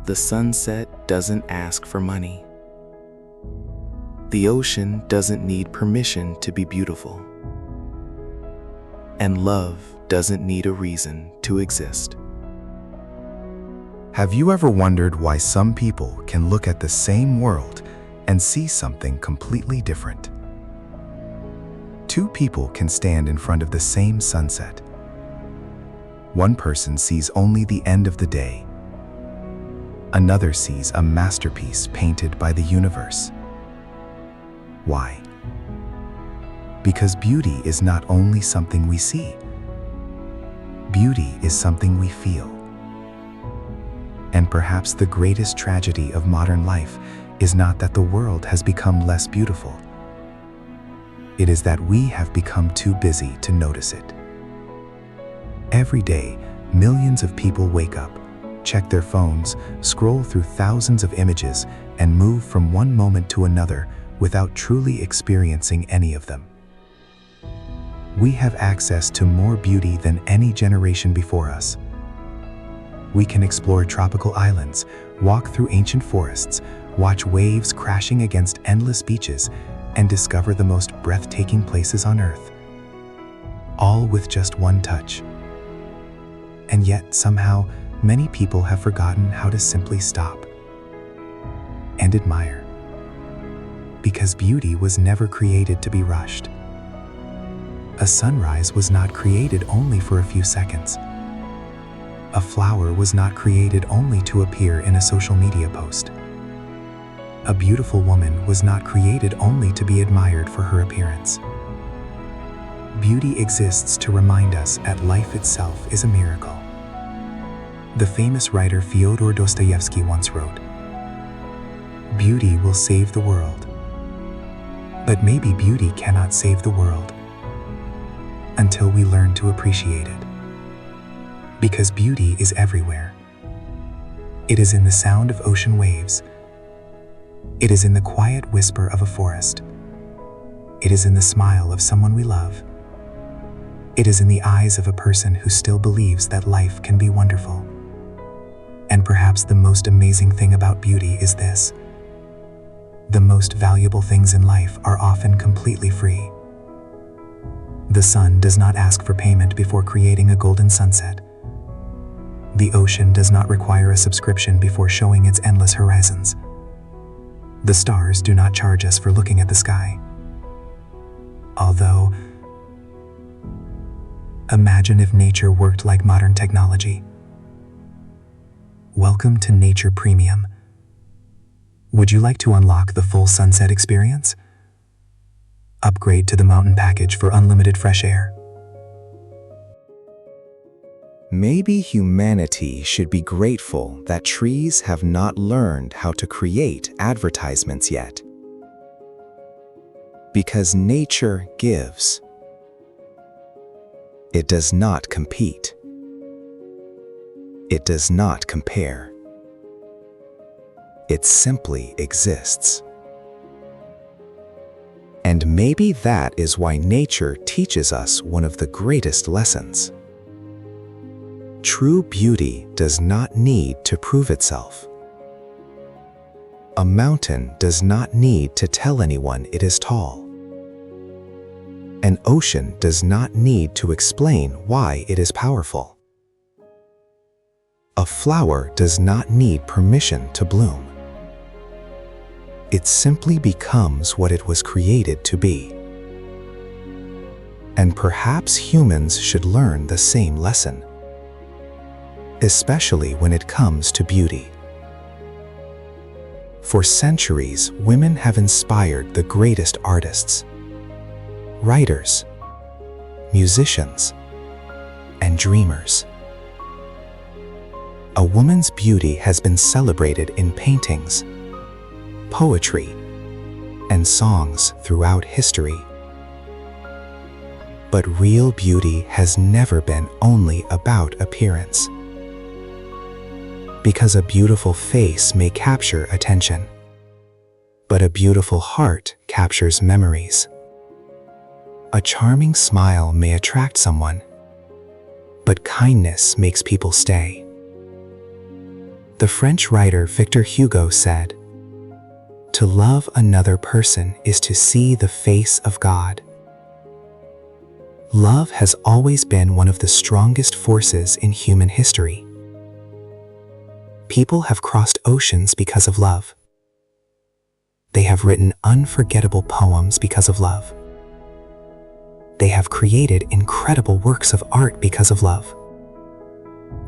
The sunset doesn't ask for money. The ocean doesn't need permission to be beautiful. And love doesn't need a reason to exist. Have you ever wondered why some people can look at the same world and see something completely different? Two people can stand in front of the same sunset. One person sees only the end of the day. Another sees a masterpiece painted by the universe. Why? Because beauty is not only something we see. Beauty is something we feel. And perhaps the greatest tragedy of modern life is not that the world has become less beautiful. It is that we have become too busy to notice it. Every day, millions of people wake up, check their phones, scroll through thousands of images, and move from one moment to another without truly experiencing any of them. We have access to more beauty than any generation before us. We can explore tropical islands, walk through ancient forests, watch waves crashing against endless beaches, and discover the most breathtaking places on Earth. All with just one touch. And yet, somehow, many people have forgotten how to simply stop and admire. Because beauty was never created to be rushed. A sunrise was not created only for a few seconds. A flower was not created only to appear in a social media post. A beautiful woman was not created only to be admired for her appearance. Beauty exists to remind us that life itself is a miracle. The famous writer Fyodor Dostoevsky once wrote, "Beauty will save the world. But maybe beauty cannot save the world until we learn to appreciate it. Because beauty is everywhere. It is in the sound of ocean waves. It is in the quiet whisper of a forest. It is in the smile of someone we love. It is in the eyes of a person who still believes that life can be wonderful. And perhaps the most amazing thing about beauty is this: the most valuable things in life are often completely free. The sun does not ask for payment before creating a golden sunset. The ocean does not require a subscription before showing its endless horizons. The stars do not charge us for looking at the sky. Although, imagine if nature worked like modern technology. Welcome to Nature Premium. Would you like to unlock the full sunset experience? Upgrade to the mountain package for unlimited fresh air. Maybe humanity should be grateful that trees have not learned how to create advertisements yet. Because nature gives. It does not compete. It does not compare. It simply exists. And maybe that is why nature teaches us one of the greatest lessons. True beauty does not need to prove itself. A mountain does not need to tell anyone it is tall. An ocean does not need to explain why it is powerful. A flower does not need permission to bloom. It simply becomes what it was created to be. And perhaps humans should learn the same lesson, especially when it comes to beauty. For centuries, women have inspired the greatest artists, writers, musicians, and dreamers. A woman's beauty has been celebrated in paintings, poetry, and songs throughout history. But real beauty has never been only about appearance. Because a beautiful face may capture attention, but a beautiful heart captures memories. A charming smile may attract someone, but kindness makes people stay. The French writer Victor Hugo said, "To love another person is to see the face of God." Love has always been one of the strongest forces in human history. People have crossed oceans because of love. They have written unforgettable poems because of love. They have created incredible works of art because of love.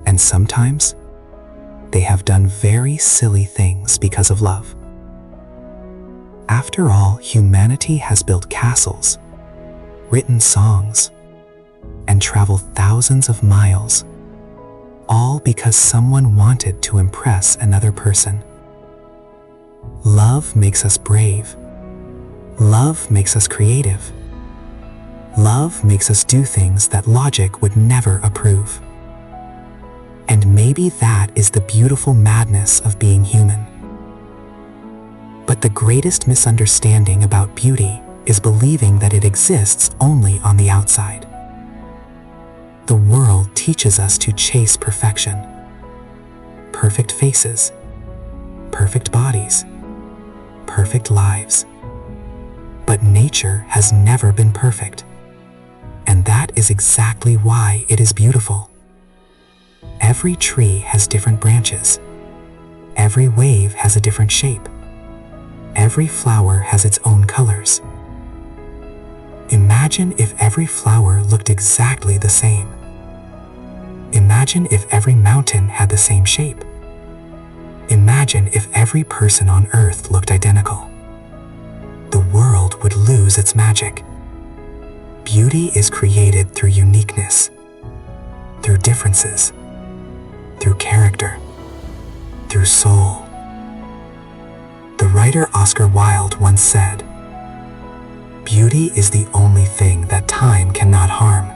And sometimes, they have done very silly things because of love. After all, humanity has built castles, written songs, and traveled thousands of miles, all because someone wanted to impress another person. Love makes us brave. Love makes us creative. Love makes us do things that logic would never approve. And maybe that is the beautiful madness of being human. But the greatest misunderstanding about beauty is believing that it exists only on the outside. The world teaches us to chase perfection. Perfect faces, perfect bodies, perfect lives. But nature has never been perfect. And that is exactly why it is beautiful. Every tree has different branches. Every wave has a different shape. Every flower has its own colors. Imagine if every flower looked exactly the same. Imagine if every mountain had the same shape. Imagine if every person on earth looked identical. The world would lose its magic. Beauty is created through uniqueness, through differences, through character, through soul. The writer Oscar Wilde once said, "Beauty is the only thing that time cannot harm."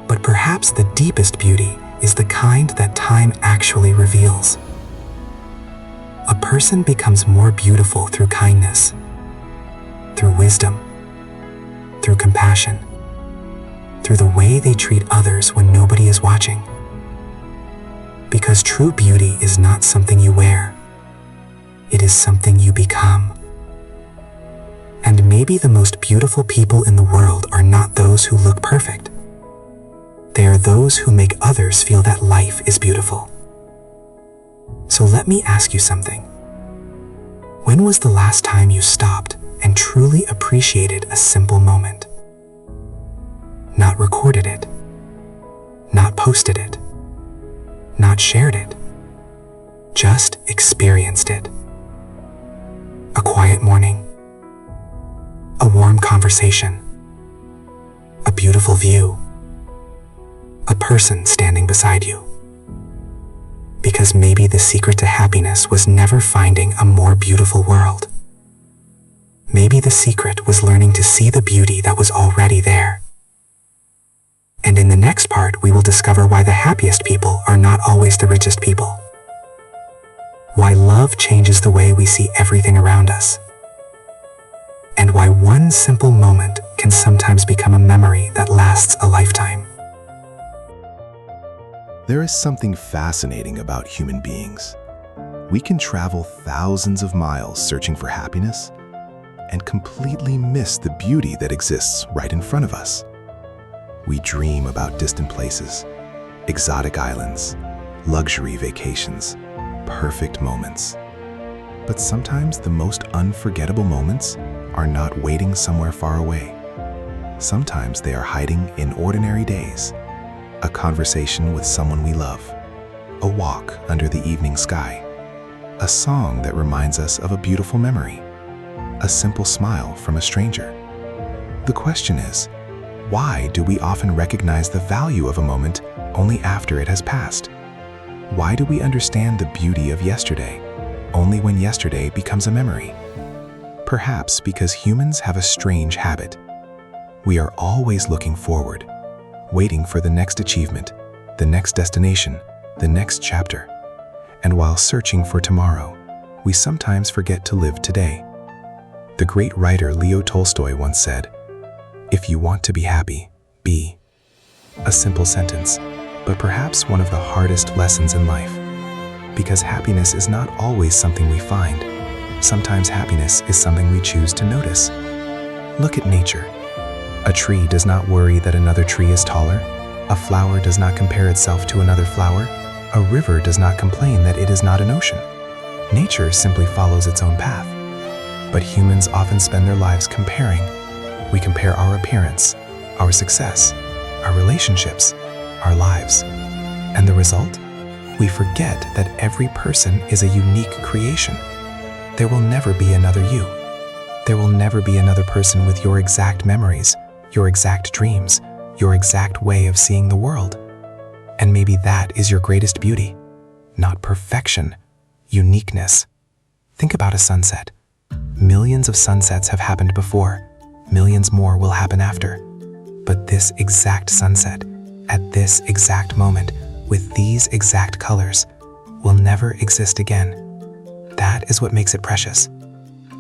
But perhaps the deepest beauty is the kind that time actually reveals. A person becomes more beautiful through kindness, through wisdom, through compassion, through the way they treat others when nobody is watching. Because true beauty is not something you wear, it is something you become. And maybe the most beautiful people in the world are not those who look perfect. They are those who make others feel that life is beautiful. So let me ask you something. When was the last time you stopped and truly appreciated a simple moment? Not recorded it, not posted it, not shared it, just experienced it. A quiet morning, a warm conversation, a beautiful view, a person standing beside you. Because maybe the secret to happiness was never finding a more beautiful world. Maybe the secret was learning to see the beauty that was already there. And in the next part, we will discover why the happiest people are not always the richest people. Why love changes the way we see everything around us. And why one simple moment can sometimes become a memory that lasts a lifetime. There is something fascinating about human beings. We can travel thousands of miles searching for happiness and completely miss the beauty that exists right in front of us. We dream about distant places, exotic islands, luxury vacations, perfect moments. But sometimes the most unforgettable moments are not waiting somewhere far away. Sometimes they are hiding in ordinary days. A conversation with someone we love, a walk under the evening sky, a song that reminds us of a beautiful memory, a simple smile from a stranger. The question is, why do we often recognize the value of a moment only after it has passed? Why do we understand the beauty of yesterday only when yesterday becomes a memory? Perhaps because humans have a strange habit. We are always looking forward, waiting for the next achievement, the next destination, the next chapter. And while searching for tomorrow, we sometimes forget to live today. The great writer Leo Tolstoy once said, "If you want to be happy, be." A simple sentence, but perhaps one of the hardest lessons in life. because happiness is not always something we find. Sometimes happiness is something we choose to notice. Look at nature. A tree does not worry that another tree is taller. A flower does not compare itself to another flower. A river does not complain that it is not an ocean. Nature simply follows its own path. But humans often spend their lives comparing. We compare our appearance, our success, our relationships, our lives. And the result? We forget that every person is a unique creation. There will never be another you. There will never be another person with your exact memories, your exact dreams, your exact way of seeing the world. And maybe that is your greatest beauty. Not perfection, uniqueness. Think about a sunset. Millions of sunsets have happened before. Millions more will happen after. But this exact sunset, at this exact moment, with these exact colors, will never exist again. That is what makes it precious.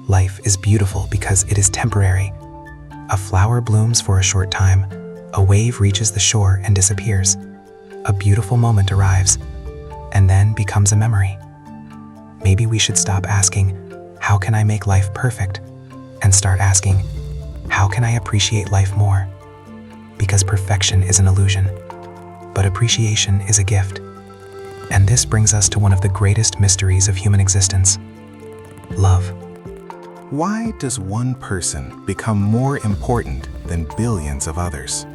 Life is beautiful because it is temporary. A flower blooms for a short time, a wave reaches the shore and disappears. A beautiful moment arrives, and then becomes a memory. Maybe we should stop asking, how can I make life perfect? And start asking, how can I appreciate life more? Because perfection is an illusion, but appreciation is a gift. And this brings us to one of the greatest mysteries of human existence: love. Why does one person become more important than billions of others?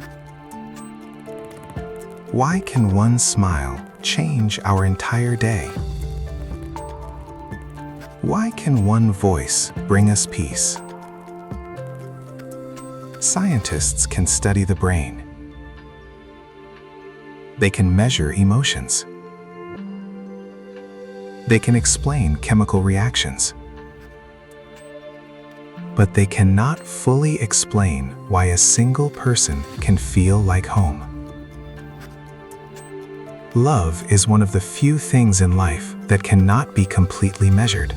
Why can one smile change our entire day? Why can one voice bring us peace? Scientists can study the brain. They can measure emotions. They can explain chemical reactions. But they cannot fully explain why a single person can feel like home. Love is one of the few things in life that cannot be completely measured.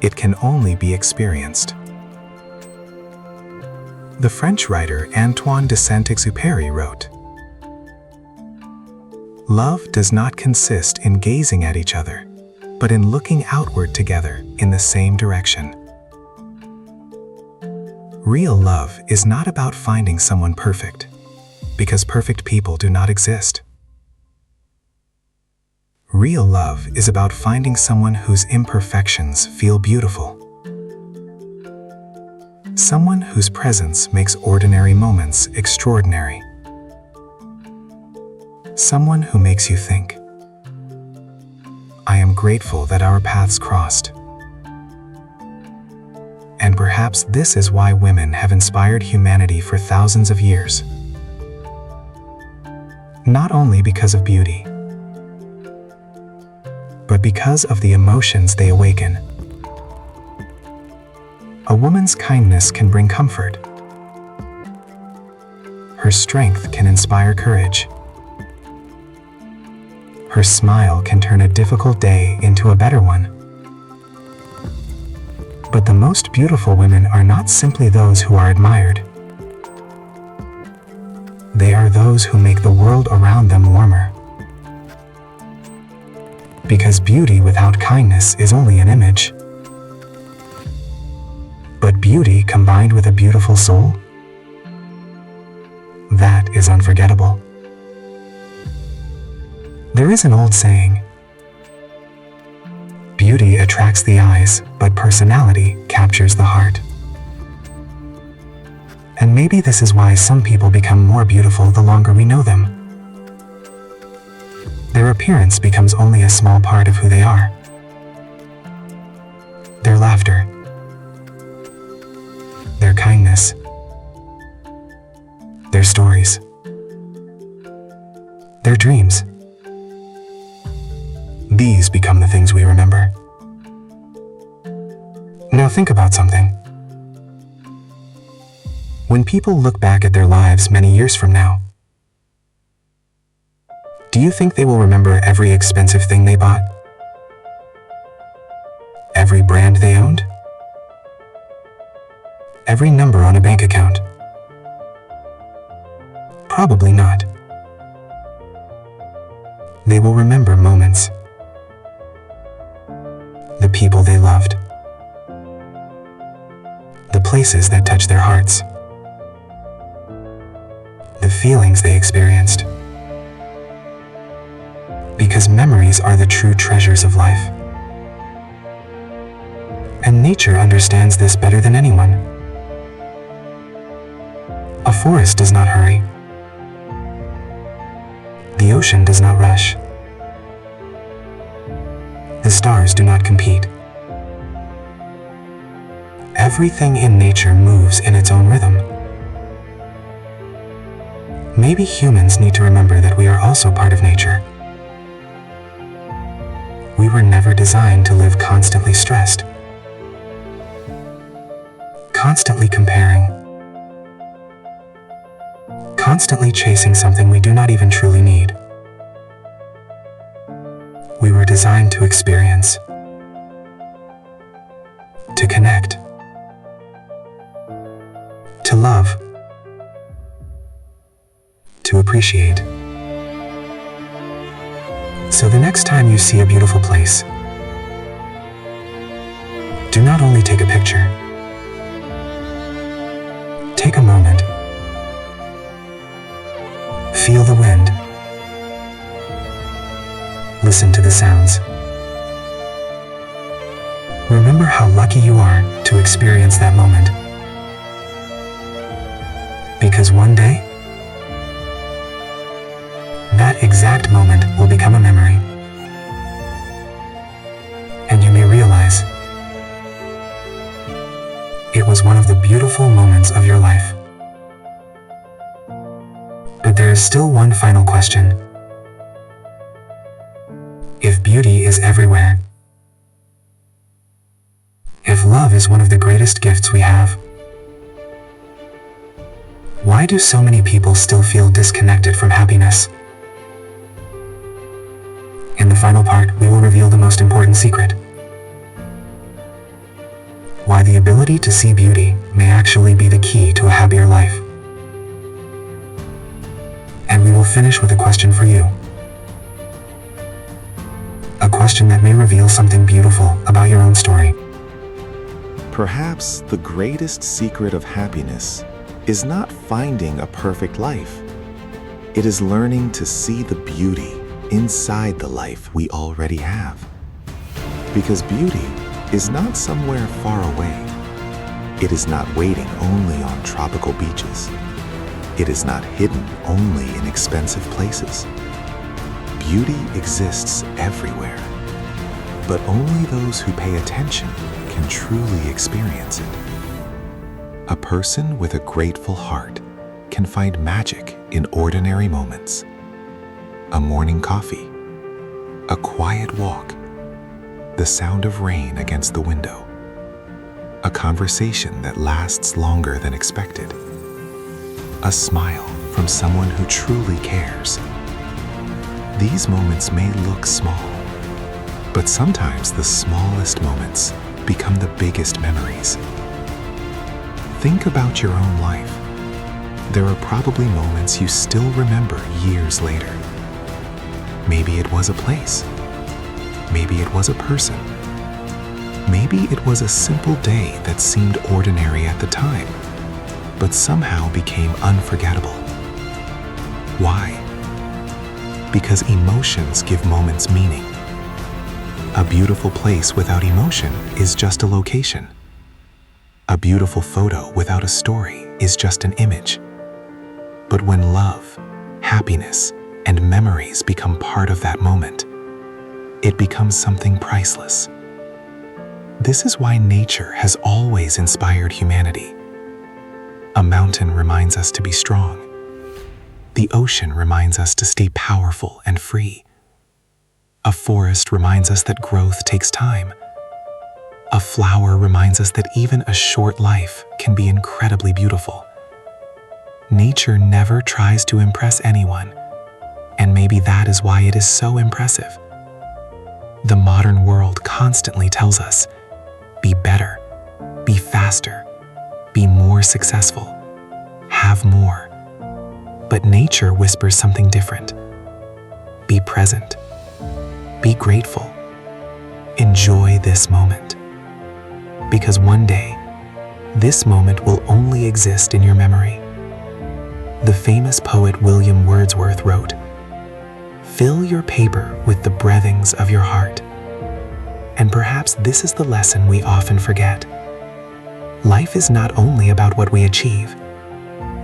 It can only be experienced. The French writer Antoine de Saint-Exupéry wrote, "Love does not consist in gazing at each other, but in looking outward together in the same direction." Real love is not about finding someone perfect, because perfect people do not exist. Real love is about finding someone whose imperfections feel beautiful. Someone whose presence makes ordinary moments extraordinary. Someone who makes you think. I am grateful that our paths crossed. And perhaps this is why women have inspired humanity for thousands of years. Not only because of beauty, but because of the emotions they awaken. A woman's kindness can bring comfort. Her strength can inspire courage. Her smile can turn a difficult day into a better one. But the most beautiful women are not simply those who are admired. They are those who make the world around them warmer. Because beauty without kindness is only an image. But beauty combined with a beautiful soul? That is unforgettable. There is an old saying, "Beauty attracts the eyes, but personality captures the heart." And maybe this is why some people become more beautiful the longer we know them. Their appearance becomes only a small part of who they are. Their laughter, their kindness, their stories, their dreams. These become the things we remember. Now think about something. When people look back at their lives many years from now, do you think they will remember every expensive thing they bought? Every brand they owned? Every number on a bank account? Probably not. They will remember moments, the people they loved, the places that touched their hearts, the feelings they experienced. Because memories are the true treasures of life. And nature understands this better than anyone. A forest does not hurry. The ocean does not rush. The stars do not compete. Everything in nature moves in its own rhythm. Maybe humans need to remember that we are also part of nature. We were never designed to live constantly stressed, constantly comparing, constantly chasing something we do not even truly need. We were designed to experience, to connect, to love, to appreciate. So the next time you see a beautiful place, do not only take a picture. Take a moment. Feel the wind. Listen to the sounds. Remember how lucky you are to experience that moment. Because one day, that exact moment will become a memory. And you may realize it was one of the beautiful moments of your life. But there is still one final question. If beauty is everywhere, if love is one of the greatest gifts we have, why do so many people still feel disconnected from happiness? In the final part, we will reveal the most important secret. Why the ability to see beauty may actually be the key to a happier life. And we will finish with a question for you. A question that may reveal something beautiful about your own story. Perhaps the greatest secret of happiness is not finding a perfect life. It is learning to see the beauty inside the life we already have. Because beauty is not somewhere far away. It is not waiting only on tropical beaches. It is not hidden only in expensive places. Beauty exists everywhere, but only those who pay attention can truly experience it. A person with a grateful heart can find magic in ordinary moments. A morning coffee, a quiet walk, the sound of rain against the window, a conversation that lasts longer than expected, a smile from someone who truly cares. These moments may look small, but sometimes the smallest moments become the biggest memories. Think about your own life. There are probably moments you still remember years later. Maybe it was a place. Maybe it was a person. Maybe it was a simple day that seemed ordinary at the time, but somehow became unforgettable. Why? Because emotions give moments meaning. A beautiful place without emotion is just a location. A beautiful photo without a story is just an image. But when love, happiness, and memories become part of that moment, it becomes something priceless. This is why nature has always inspired humanity. A mountain reminds us to be strong. The ocean reminds us to stay powerful and free. A forest reminds us that growth takes time. A flower reminds us that even a short life can be incredibly beautiful. Nature never tries to impress anyone, and maybe that is why it is so impressive. The modern world constantly tells us, be better, be faster, be more successful, have more. But nature whispers something different. Be present. Be grateful. Enjoy this moment. Because one day, this moment will only exist in your memory. The famous poet William Wordsworth wrote, "Fill your paper with the breathings of your heart." And perhaps this is the lesson we often forget. Life is not only about what we achieve,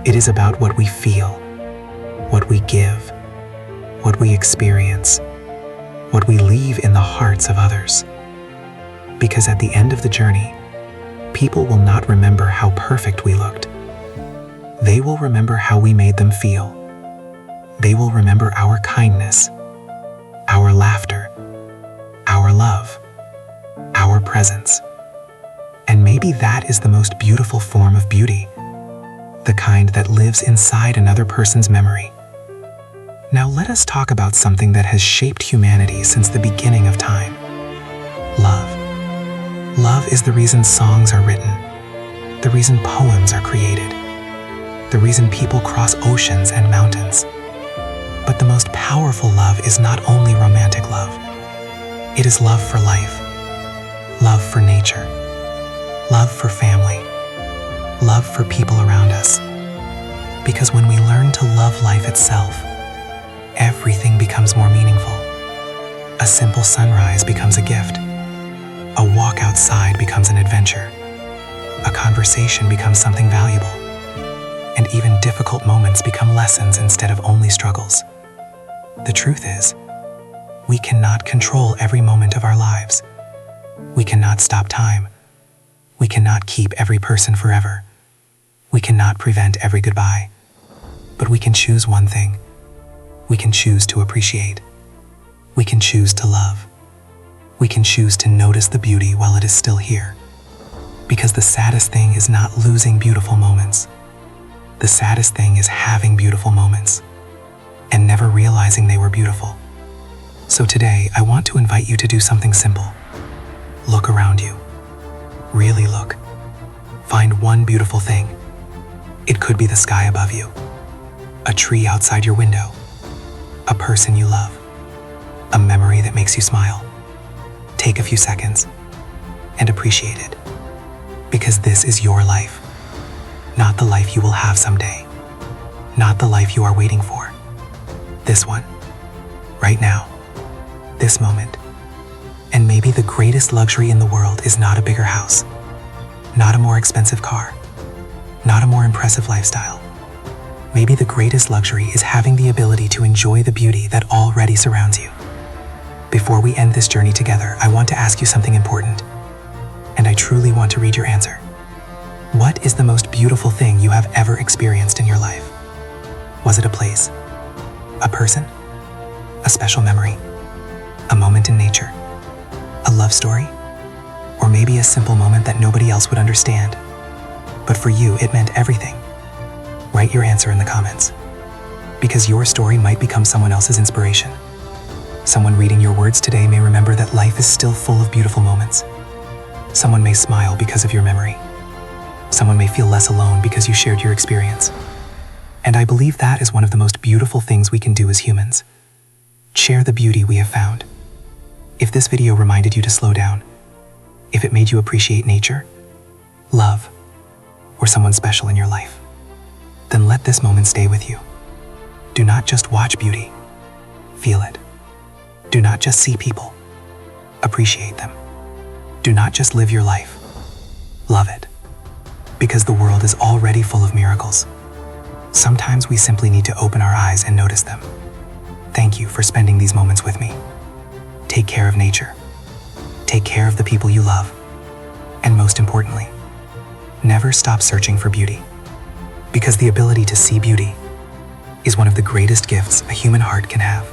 it is about what we feel, what we give, what we experience, what we leave in the hearts of others. Because at the end of the journey, people will not remember how perfect we looked. They will remember how we made them feel. They will remember our kindness, our laughter, our love, our presence. And maybe that is the most beautiful form of beauty, the kind that lives inside another person's memory. Now let us talk about something that has shaped humanity since the beginning of time. Love. Love is the reason songs are written, the reason poems are created, the reason people cross oceans and mountains. But the most powerful love is not only romantic love. It is love for life, love for nature, love for family, love for people around us. Because when we learn to love life itself, everything becomes more meaningful. A simple sunrise becomes a gift. A walk outside becomes an adventure. A conversation becomes something valuable. And even difficult moments become lessons instead of only struggles. The truth is, we cannot control every moment of our lives. We cannot stop time. We cannot keep every person forever. We cannot prevent every goodbye. But we can choose one thing. We can choose to appreciate. We can choose to love. We can choose to notice the beauty while it is still here. Because the saddest thing is not losing beautiful moments. The saddest thing is having beautiful moments and never realizing they were beautiful. So today, I want to invite you to do something simple. Look around you. Really look. Find one beautiful thing. It could be the sky above you, a tree outside your window, a person you love, a memory that makes you smile. Take a few seconds and appreciate it. Because this is your life, not the life you will have someday, not the life you are waiting for. This one, right now, this moment. And maybe the greatest luxury in the world is not a bigger house, not a more expensive car, not a more impressive lifestyle. Maybe the greatest luxury is having the ability to enjoy the beauty that already surrounds you. Before we end this journey together, I want to ask you something important, and I truly want to read your answer. What is the most beautiful thing you have ever experienced in your life? Was it a place? A person? A special memory? A moment in nature? A love story? Or maybe a simple moment that nobody else would understand? But for you, it meant everything. Write your answer in the comments. Because your story might become someone else's inspiration. Someone reading your words today may remember that life is still full of beautiful moments. Someone may smile because of your memory. Someone may feel less alone because you shared your experience. And I believe that is one of the most beautiful things we can do as humans. Share the beauty we have found. If this video reminded you to slow down, if it made you appreciate nature, love, or someone special in your life, then let this moment stay with you. Do not just watch beauty, feel it. Do not just see people, appreciate them. Do not just live your life, love it. Because the world is already full of miracles. Sometimes we simply need to open our eyes and notice them. Thank you for spending these moments with me. Take care of nature. Take care of the people you love. And most importantly, never stop searching for beauty. Because the ability to see beauty is one of the greatest gifts a human heart can have.